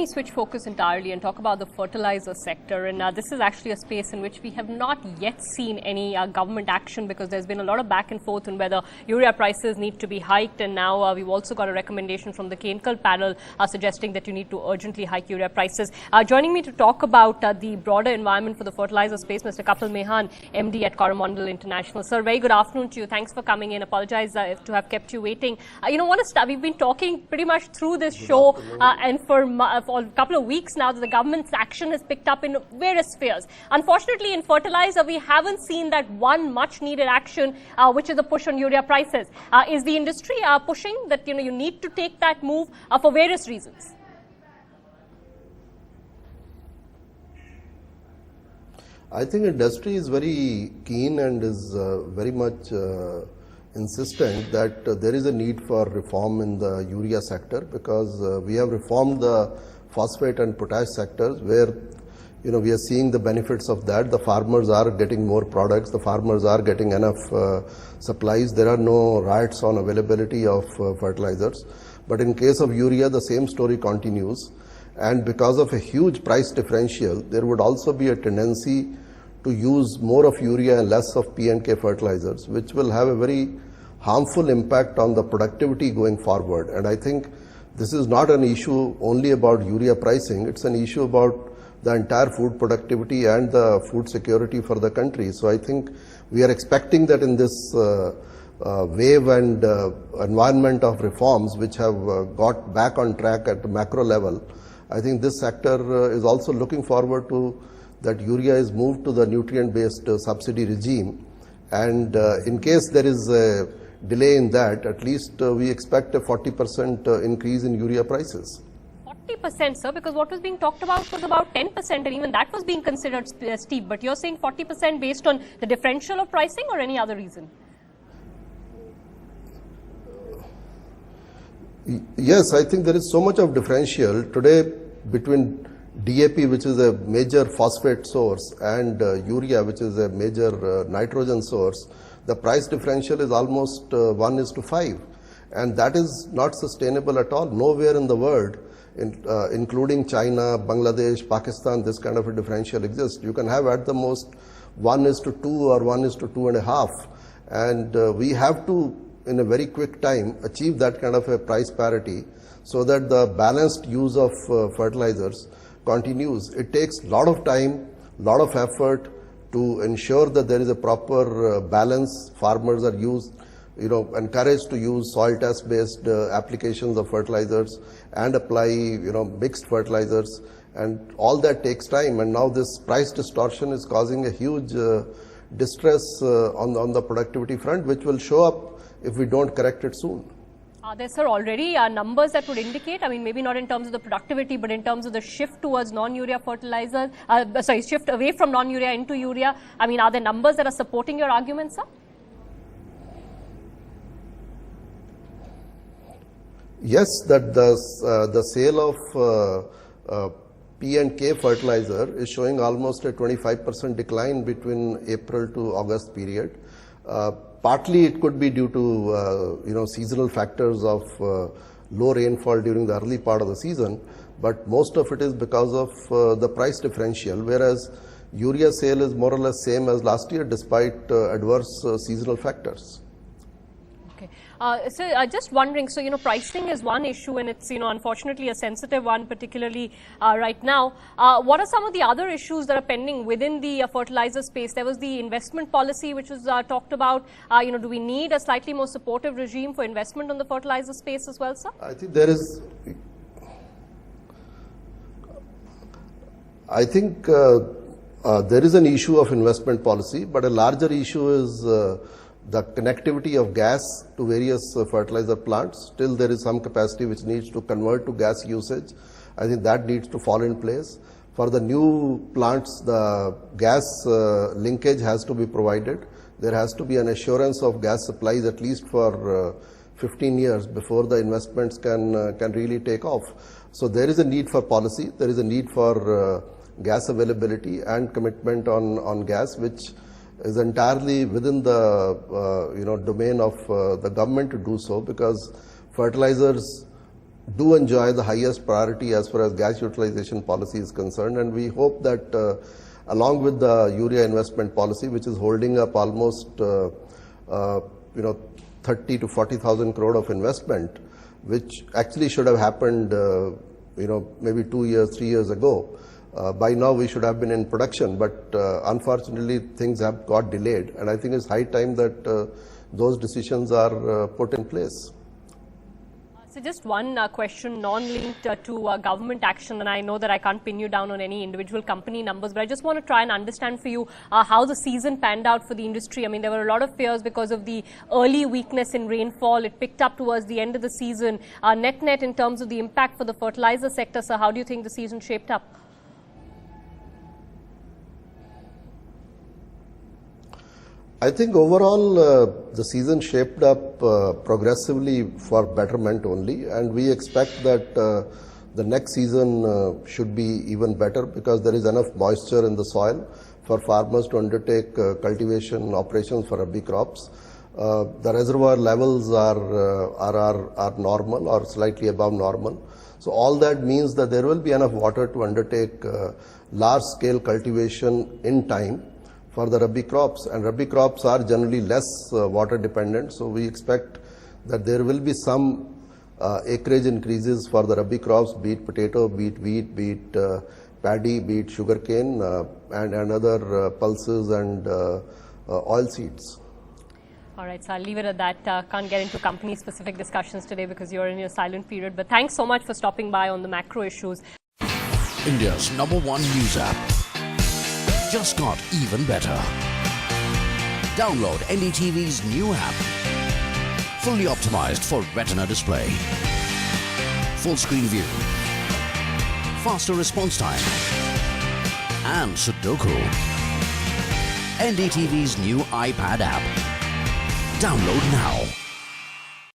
me switch focus entirely and talk about the fertilizer sector. And this is actually a space in which we have not yet seen any government action, because there's been a lot of back and forth on whether urea prices need to be hiked. And now we've also got a recommendation from the Kenkel panel suggesting that you need to urgently hike urea prices. Joining me to talk about the broader environment for the fertilizer space, Mr. Kapil Mehan, MD at Coromandel International. Sir, very good afternoon to you. Thanks for coming in. Apologize to have kept you waiting. We've been talking pretty much through this show and for a couple of weeks now that the government's action has picked up in various spheres. Unfortunately, in fertilizer, we haven't seen that one much needed action, which is a push on urea prices. Is the industry pushing that you need to take that move for various reasons? I think industry is very keen and is very much insistent that there is a need for reform in the urea sector, because we have reformed the phosphate and potash sectors where we are seeing the benefits of that. The farmers are getting more products, the farmers are getting enough supplies, there are no riots on availability of fertilizers. But in case of urea, the same story continues, and because of a huge price differential, there would also be a tendency to use more of urea and less of P and K fertilizers, which will have a very harmful impact on the productivity going forward. And I think this is not an issue only about urea pricing, it's an issue about the entire food productivity and the food security for the country. So I think we are expecting that in this wave and environment of reforms which have got back on track at the macro level, I think this sector is also looking forward to that urea is moved to the nutrient-based subsidy regime, and in case there is a delay in that, at least we expect a 40% increase in urea prices. 40%, sir, because what was being talked about was about 10%, and even that was being considered steep. But you're saying 40% based on the differential of pricing or any other reason? Yes, I think there is so much of differential today between DAP, which is a major phosphate source, and urea, which is a major nitrogen source. The price differential is almost 1:5, and that is not sustainable at all. Nowhere in the world, including China, Bangladesh, Pakistan, this kind of a differential exists. You can have at the most 1:2 or 1:2.5, and we have to, in a very quick time, achieve that kind of a price parity so that the balanced use of fertilizers continues. It takes a lot of time, a lot of effort to ensure that there is a proper balance. Farmers are encouraged to use soil test based applications of fertilizers and apply mixed fertilizers, and all that takes time. And now this price distortion is causing a huge distress on the productivity front, which will show up if we don't correct it soon. Are there, sir, already numbers that would indicate, maybe not in terms of the productivity, but in terms of the shift towards non-urea fertilizers, shift away from non-urea into urea? Are there numbers that are supporting your argument, sir? Yes, that the sale of P and K fertilizer is showing almost a 25% decline between April to August period. Partly it could be due to seasonal factors of low rainfall during the early part of the season, but most of it is because of the price differential, whereas urea sale is more or less same as last year despite adverse seasonal factors. Okay. So just wondering, so pricing is one issue, and it's unfortunately a sensitive one, particularly right now. What are some of the other issues that are pending within the fertilizer space? There was the investment policy which was talked about. Do we need a slightly more supportive regime for investment on the fertilizer space as well, sir? I think there is. I think there is an issue of investment policy, but a larger issue is the connectivity of gas to various fertilizer plants. Still there is some capacity which needs to convert to gas usage. I think that needs to fall in place. For the new plants, the gas linkage has to be provided. There has to be an assurance of gas supplies at least for 15 years before the investments can really take off. So there is a need for policy, there is a need for gas availability and commitment on gas, which is entirely within the domain of the government to do so, because fertilizers do enjoy the highest priority as far as gas utilization policy is concerned, and we hope that along with the urea investment policy, which is holding up almost 30 to 40,000 crore of investment, which actually should have happened maybe 2 years, 3 years ago. By now we should have been in production, but unfortunately things have got delayed, and I think it's high time that those decisions are put in place. So just one question non-linked to government action, and I know that I can't pin you down on any individual company numbers, but I just want to try and understand for you how the season panned out for the industry. I mean, there were a lot of fears because of the early weakness in rainfall. It picked up towards the end of the season. Net in terms of the impact for the fertilizer sector, so how do you think the season shaped up? I think overall the season shaped up progressively for betterment only, and we expect that the next season should be even better because there is enough moisture in the soil for farmers to undertake cultivation operations for Rabi crops. The reservoir levels are normal or slightly above normal. So all that means that there will be enough water to undertake large scale cultivation in time for the Rabi crops, and Rabi crops are generally less water dependent, so we expect that there will be some acreage increases for the Rabi crops, be it potato, be it wheat, be it paddy, be it sugarcane, and other pulses and oil seeds. All right, so I'll leave it at that. Can't get into company specific discussions today because you're in your silent period, but thanks so much for stopping by on the macro issues. India's #1 news app just got even better. Download NDTV's new app. Fully optimized for retina display. Full screen view. Faster response time. And Sudoku. NDTV's new iPad app. Download now.